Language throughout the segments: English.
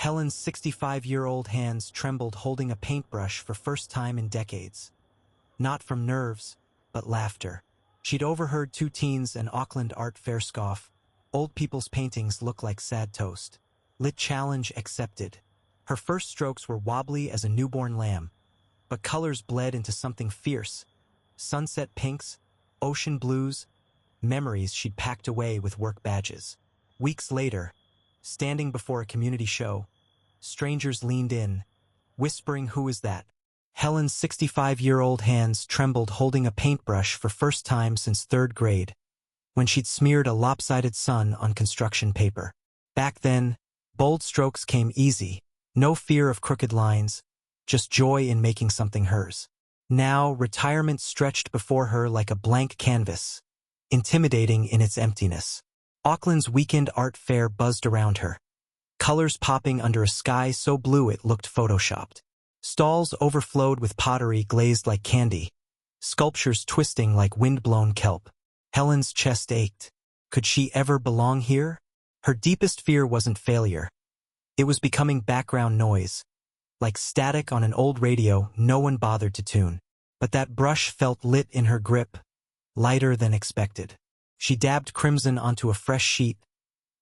Helen's 65-year-old hands trembled holding a paintbrush for first time in decades. Not from nerves, but laughter. She'd overheard two teens in Auckland art fair scoff. Old people's paintings look like sad toast. Lit challenge accepted. Her first strokes were wobbly as a newborn lamb, but colors bled into something fierce. Sunset pinks, ocean blues, memories she'd packed away with work badges. Weeks later, standing before a community show, strangers leaned in, whispering, "Who is that?" Helen's 65-year-old hands trembled holding a paintbrush for first time since third grade, when she'd smeared a lopsided sun on construction paper. Back then, bold strokes came easy, no fear of crooked lines, just joy in making something hers. Now, retirement stretched before her like a blank canvas, intimidating in its emptiness. Auckland's weekend art fair buzzed around her, colors popping under a sky so blue it looked photoshopped. Stalls overflowed with pottery glazed like candy, sculptures twisting like wind-blown kelp. Helen's chest ached. Could she ever belong here? Her deepest fear wasn't failure. It was becoming background noise, like static on an old radio no one bothered to tune. But that brush felt lit in her grip, lighter than expected. She dabbed crimson onto a fresh sheet,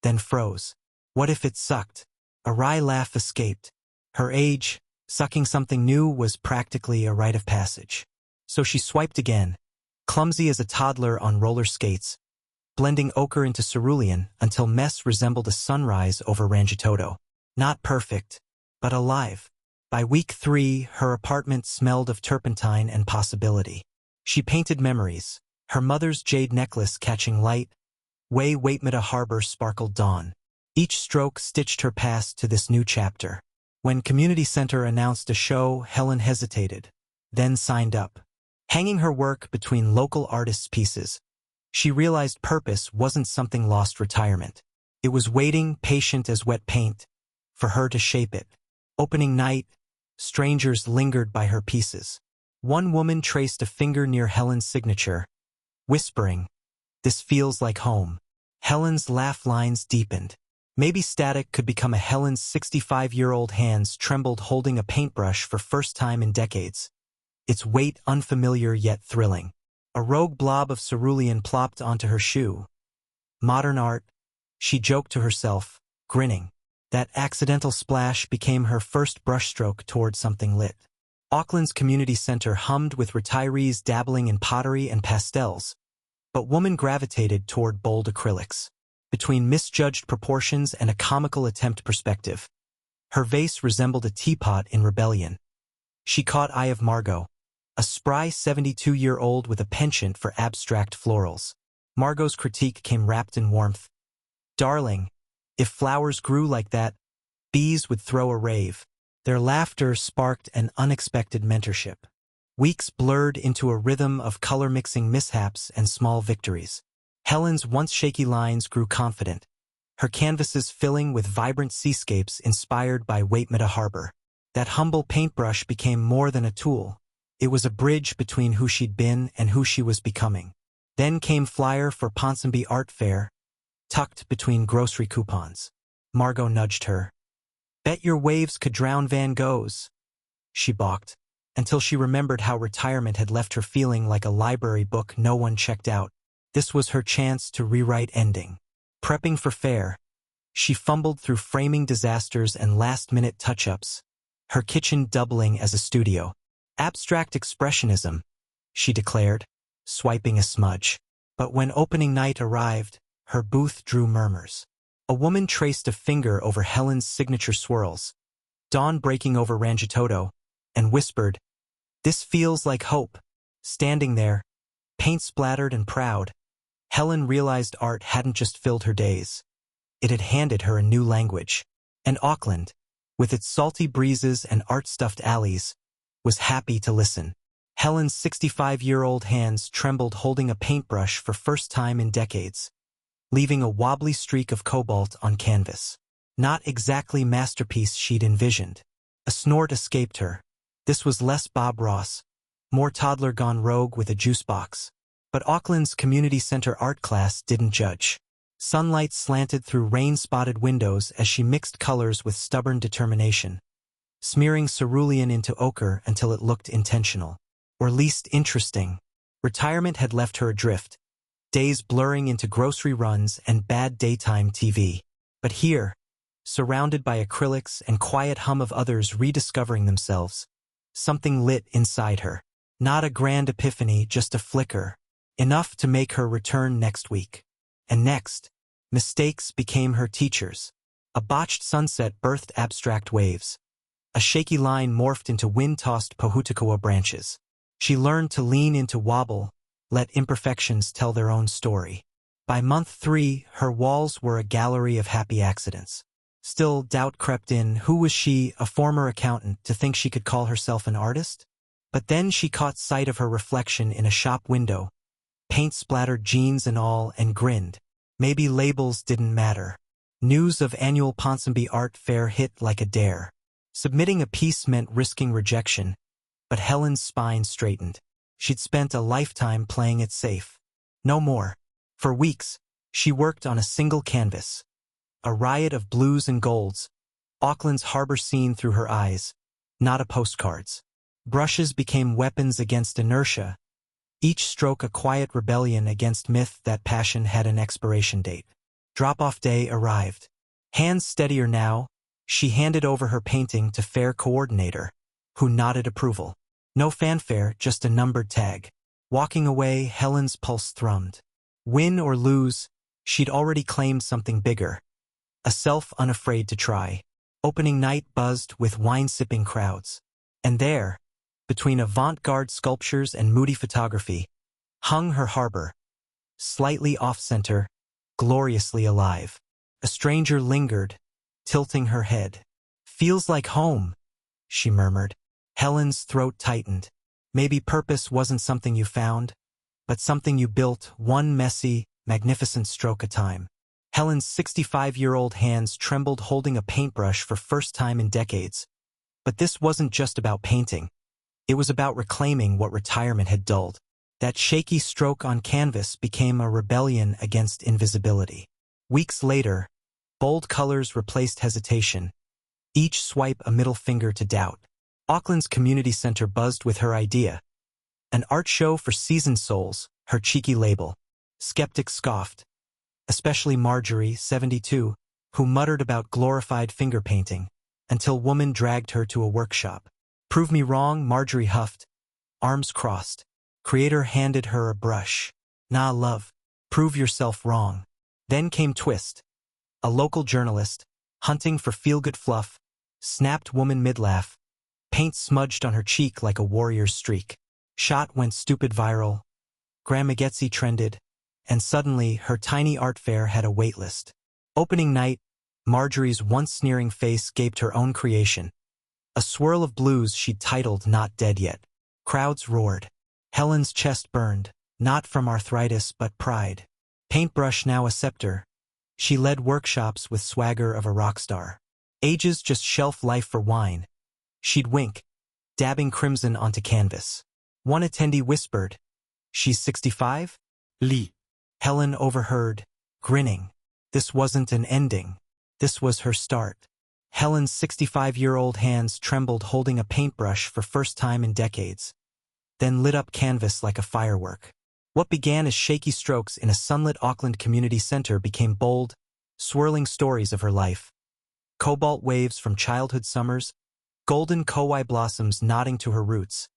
then froze. What if it sucked? A wry laugh escaped. Her age, sucking something new, was practically a rite of passage. So she swiped again, clumsy as a toddler on roller skates, blending ochre into cerulean until mess resembled a sunrise over Rangitoto. Not perfect, but alive. By week 3, her apartment smelled of turpentine and possibility. She painted memories. Her mother's jade necklace catching light, Waitemata Harbor sparkled dawn. Each stroke stitched her past to this new chapter. When Community Center announced a show, Helen hesitated, then signed up. Hanging her work between local artists' pieces, she realized purpose wasn't something lost retirement. It was waiting, patient as wet paint, for her to shape it. Opening night, strangers lingered by her pieces. One woman traced a finger near Helen's signature, whispering, "This feels like home." Helen's laugh lines deepened. Maybe static could become a Helen's 65-year-old hands trembled holding a paintbrush for first time in decades. Its weight unfamiliar yet thrilling. A rogue blob of cerulean plopped onto her shoe. Modern art, she joked to herself, grinning. That accidental splash became her first brushstroke toward something lit. Auckland's community center hummed with retirees dabbling in pottery and pastels, but woman gravitated toward bold acrylics. Between misjudged proportions and a comical attempt perspective, her vase resembled a teapot in rebellion. She caught eye of Margot, a spry 72-year-old with a penchant for abstract florals. Margot's critique came wrapped in warmth. "Darling, if flowers grew like that, bees would throw a rave." Their laughter sparked an unexpected mentorship. Weeks blurred into a rhythm of color-mixing mishaps and small victories. Helen's once shaky lines grew confident, her canvases filling with vibrant seascapes inspired by Waitemata Harbor. That humble paintbrush became more than a tool. It was a bridge between who she'd been and who she was becoming. Then came flyer for Ponsonby Art Fair, tucked between grocery coupons. Margot nudged her. "Bet your waves could drown Van Gogh's." She balked, until she remembered how retirement had left her feeling like a library book no one checked out. This was her chance to rewrite ending. Prepping for fair, she fumbled through framing disasters and last-minute touch-ups, her kitchen doubling as a studio. "Abstract expressionism," she declared, swiping a smudge. But when opening night arrived, her booth drew murmurs. A woman traced a finger over Helen's signature swirls, dawn breaking over Rangitoto, and whispered, "This feels like hope." Standing there, paint splattered and proud, Helen realized art hadn't just filled her days. It had handed her a new language. And Auckland, with its salty breezes and art-stuffed alleys, was happy to listen. Helen's 65-year-old hands trembled holding a paintbrush for first time in decades, leaving a wobbly streak of cobalt on canvas. Not exactly masterpiece she'd envisioned. A snort escaped her. This was less Bob Ross, more toddler gone rogue with a juice box. But Auckland's community center art class didn't judge. Sunlight slanted through rain-spotted windows as she mixed colors with stubborn determination, smearing cerulean into ochre until it looked intentional. Or least interesting. Retirement had left her adrift, days blurring into grocery runs and bad daytime TV. But here, surrounded by acrylics and quiet hum of others rediscovering themselves, something lit inside her. Not a grand epiphany, just a flicker, enough to make her return next week. And next, mistakes became her teachers. A botched sunset birthed abstract waves. A shaky line morphed into wind-tossed pohutukawa branches. She learned to lean into wobble, let imperfections tell their own story. By month 3, her walls were a gallery of happy accidents. Still, doubt crept in. Who was she, a former accountant, to think she could call herself an artist? But then she caught sight of her reflection in a shop window, paint-splattered jeans and all, and grinned. Maybe labels didn't matter. News of annual Ponsonby Art Fair hit like a dare. Submitting a piece meant risking rejection, but Helen's spine straightened. She'd spent a lifetime playing it safe. No more. For weeks, she worked on a single canvas. A riot of blues and golds, Auckland's harbor scene through her eyes, not a postcards. Brushes became weapons against inertia, each stroke a quiet rebellion against myth that passion had an expiration date. Drop-off day arrived. Hands steadier now, she handed over her painting to fair coordinator, who nodded approval. No fanfare, just a numbered tag. Walking away, Helen's pulse thrummed. Win or lose, she'd already claimed something bigger. A self unafraid to try. Opening night buzzed with wine-sipping crowds. And there, between avant-garde sculptures and moody photography, hung her harbor, slightly off-center, gloriously alive. A stranger lingered, tilting her head. "Feels like home," she murmured. Helen's throat tightened. Maybe purpose wasn't something you found, but something you built, one messy, magnificent stroke at a time. Helen's 65-year-old hands trembled holding a paintbrush for first time in decades. But this wasn't just about painting. It was about reclaiming what retirement had dulled. That shaky stroke on canvas became a rebellion against invisibility. Weeks later, bold colors replaced hesitation, each swipe a middle finger to doubt. Auckland's community center buzzed with her idea. An art show for seasoned souls, her cheeky label. Skeptics scoffed, especially Marjorie, 72, who muttered about glorified finger painting, until woman dragged her to a workshop. "Prove me wrong," Marjorie huffed, arms crossed. Creator handed her a brush. "Nah, love, prove yourself wrong." Then came twist. A local journalist, hunting for feel-good fluff, snapped woman mid-laugh. Paint smudged on her cheek like a warrior's streak. Shot went stupid viral. Gramagetsi trended. And suddenly, her tiny art fair had a waitlist. Opening night, Marjorie's once sneering face gaped her own creation. A swirl of blues she'd titled Not Dead Yet. Crowds roared. Helen's chest burned, not from arthritis but pride. Paintbrush now a scepter, she led workshops with swagger of a rock star. Ages just shelf life for wine. She'd wink, dabbing crimson onto canvas. One attendee whispered, "She's 65? Lee." Helen overheard, grinning. This wasn't an ending. This was her start. Helen's 65-year-old hands trembled holding a paintbrush for first time in decades, then lit up canvas like a firework. What began as shaky strokes in a sunlit Auckland community center became bold, swirling stories of her life. Cobalt waves from childhood summers, golden kauai blossoms nodding to her roots.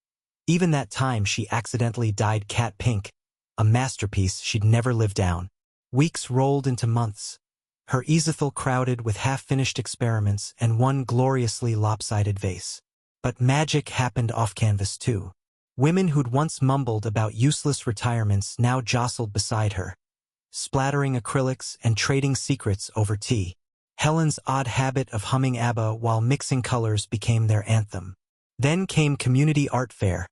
Even that time she accidentally dyed cat pink, a masterpiece she'd never lived down. Weeks rolled into months, her easel crowded with half-finished experiments and one gloriously lopsided vase. But magic happened off-canvas too. Women who'd once mumbled about useless retirements now jostled beside her, splattering acrylics and trading secrets over tea. Helen's odd habit of humming ABBA while mixing colors became their anthem. Then came Community Art Fair,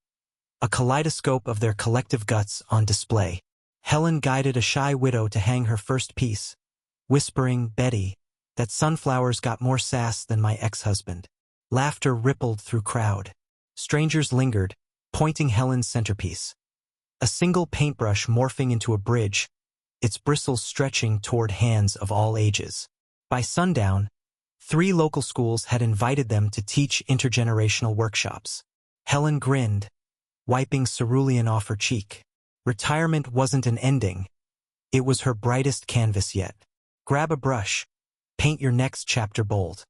a kaleidoscope of their collective guts on display. Helen guided a shy widow to hang her first piece, whispering, "Betty, that sunflowers got more sass than my ex-husband." Laughter rippled through crowd. Strangers lingered, pointing Helen's centerpiece. A single paintbrush morphing into a bridge, its bristles stretching toward hands of all ages. By sundown, 3 local schools had invited them to teach intergenerational workshops. Helen grinned, wiping cerulean off her cheek. Retirement wasn't an ending. It was her brightest canvas yet. Grab a brush. Paint your next chapter bold.